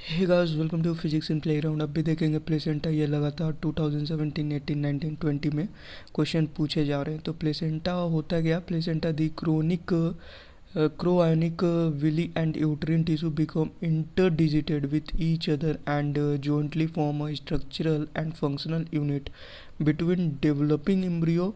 Hey guys, welcome to physics in playground. अब भी देखेंगे प्लेसेंटा। ये लगातार 2017, 18, 19, 20 में क्वेश्चन पूछे जा रहे हैं। तो प्लेसेंटा होता गया, placenta the chronic chorionic villi and uterine tissue become interdigitated with each other and jointly form a structural and functional unit between developing embryo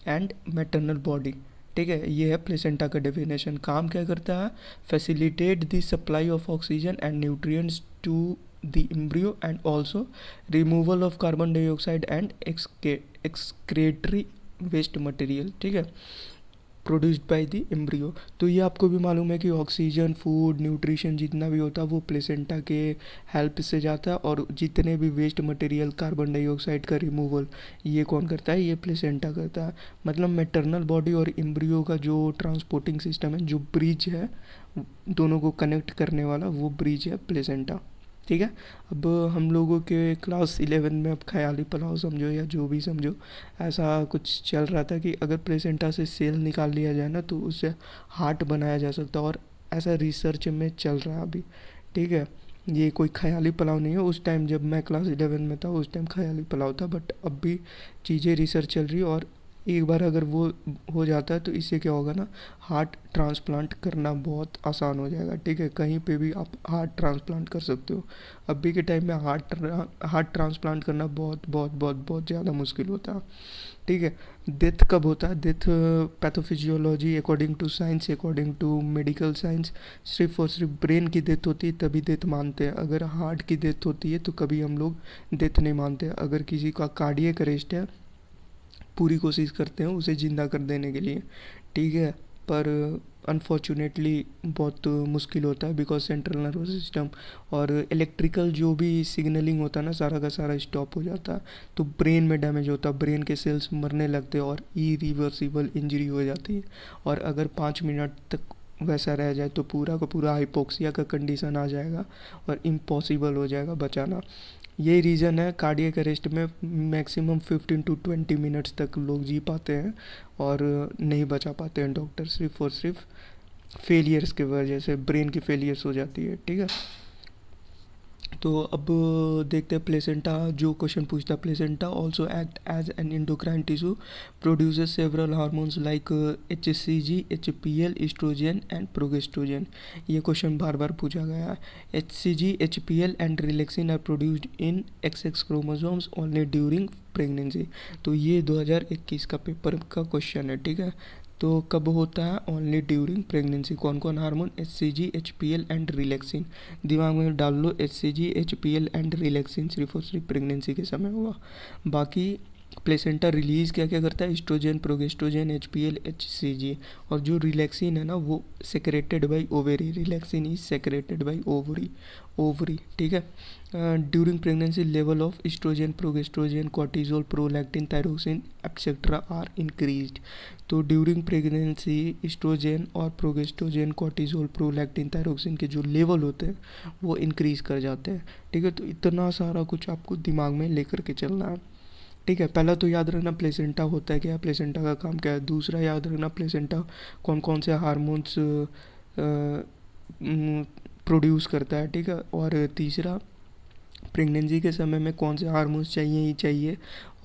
and maternal body. ठीक है, ये है प्लेसेंटा का डेफिनेशन। काम क्या करता है? Facilitate the supply of oxygen and nutrients to the embryo and also removal of carbon dioxide and excretory waste material. ठीक है, प्रोड्यूस्ड बाय द एम्ब्रियो। तो ये आपको भी मालूम है कि ऑक्सीजन, फूड, न्यूट्रिशन जितना भी होता है वो प्लेसेंटा के हेल्प से जाता है, और जितने भी वेस्ट मटेरियल, कार्बन डाइऑक्साइड का रिमूवल, ये कौन करता है? ये प्लेसेंटा करता है। मतलब मैटरनल बॉडी और एम्ब्रियो का जो ट्रांसपोर्टिंग सिस्टम है, जो ब्रिज है दोनों को कनेक्ट करने वाला, वो ब्रिज है प्लेसेंटा। ठीक है, अब हम लोगों के क्लास 11 में अब ख्याली पुलाव समझो या जो भी समझो, ऐसा कुछ चल रहा था कि अगर प्लेसेंटा से सेल निकाल लिया जाए ना तो उससे हार्ट बनाया जा सकता है, और ऐसा रिसर्च में चल रहा है अभी। ठीक है, ये कोई ख्याली पुलाव नहीं है। उस टाइम जब मैं क्लास 11 में था उस टाइम ख्याली पुलाव था, बट अब भी चीज़ें रिसर्च चल रही है, और एक बार अगर वो हो जाता है तो इससे क्या होगा ना, हार्ट ट्रांसप्लांट करना बहुत आसान हो जाएगा। ठीक है, कहीं पे भी आप हार्ट ट्रांसप्लांट कर सकते हो। अभी के टाइम में हार्ट ट्रांसप्लांट करना बहुत बहुत बहुत बहुत ज़्यादा मुश्किल होता है। ठीक है, डेथ कब होता है? Death pathophysiology according to science, according to medical science, सिर्फ और सिर्फ ब्रेन की डेथ होती है तभी डेथ मानते हैं। अगर हार्ट की डेथ होती है तो कभी हम लोग डेथ नहीं मानते। अगर किसी का कार्डियक अरेस्ट है, पूरी कोशिश करते हैं उसे ज़िंदा कर देने के लिए। ठीक है, पर अनफॉर्चुनेटली बहुत मुश्किल होता है, बिकॉज सेंट्रल नर्वस सिस्टम और इलेक्ट्रिकल जो भी सिग्नलिंग होता है ना, सारा का सारा स्टॉप हो जाता है। तो ब्रेन में डैमेज होता है, ब्रेन के सेल्स मरने लगते हैं और इरिवर्सिबल इंजरी हो जाती है। और अगर 5 मिनट तक वैसा रह जाए तो पूरा का पूरा हाइपोक्सिया का कंडीशन आ जाएगा और इम्पॉसिबल हो जाएगा बचाना। यही रीज़न है कार्डियक अरेस्ट में मैक्सिमम 15 to 20 मिनट्स तक लोग जी पाते हैं और नहीं बचा पाते हैं डॉक्टर, सिर्फ और सिर्फ फेलियर्स की वजह से, ब्रेन की फेलियर्स हो जाती है। ठीक है, तो अब देखते हैं प्लेसेंटा। जो क्वेश्चन पूछता है, placenta also act as an endocrine tissue, produces several hormones like HCG, HPL, estrogen and progestogen. ये क्वेश्चन बार बार पूछा गया है। HCG, HPL and relaxin are produced in XX chromosomes only during pregnancy. तो ये 2021 का पेपर का क्वेश्चन है। ठीक है, तो कब होता है? Only during pregnancy. कौन कौन hormone? HCG, HPL and relaxin. दिमाग में डाल लो, HCG, HPL एंड रिलैक्सिन सिर्फ और सिर्फ प्रेगनेंसी के समय हुआ। बाकी प्लेसेंटा रिलीज़ क्या क्या करता है? Estrogen, progestogen, HPL, HCG। और जो रिलैक्सिन है ना, वो secreted by ovary. Relaxin is secreted by ovary. ठीक है, during pregnancy level of estrogen, progestogen, cortisol, prolactin, thyroxine etcetera are increased. तो ड्यूरिंग प्रेगनेंसी एस्ट्रोजन और प्रोगेस्ट्रोजन, कॉर्टिजोल, प्रोलैक्टिन, थायरोक्सिन के जो लेवल होते हैं वो इंक्रीज़ कर जाते हैं। ठीक है, तो इतना सारा कुछ आपको दिमाग में लेकर के चलना है। ठीक है, पहला तो याद रखना प्लेसेंटा होता है क्या, प्लेसेंटा का काम क्या है। दूसरा याद रखना प्लेसेंटा कौन कौन से हार्मोन्स प्रोड्यूस करता है। ठीक है, और तीसरा प्रेगनेंसी के समय में कौन से हार्मोन्स चाहिए ही चाहिए।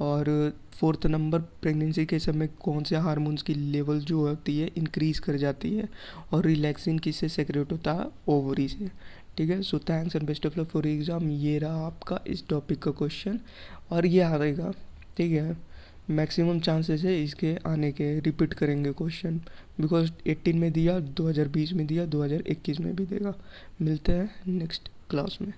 और फोर्थ नंबर, प्रेगनेंसी के समय कौन से हार्मोन्स की लेवल जो होती है इंक्रीज़ कर जाती है। और रिलैक्सिन किससे सेक्रेट होता है? ओवरी से। ठीक है, so thanks and best of luck for exam. ये रहा आपका इस टॉपिक का क्वेश्चन, और ये आएगा। ठीक है, मैक्सिमम चांसेस है इसके आने के, रिपीट करेंगे क्वेश्चन, बिकॉज 18 में दिया, 2020 में दिया, 2021 में भी देगा। मिलते हैं नेक्स्ट क्लास में।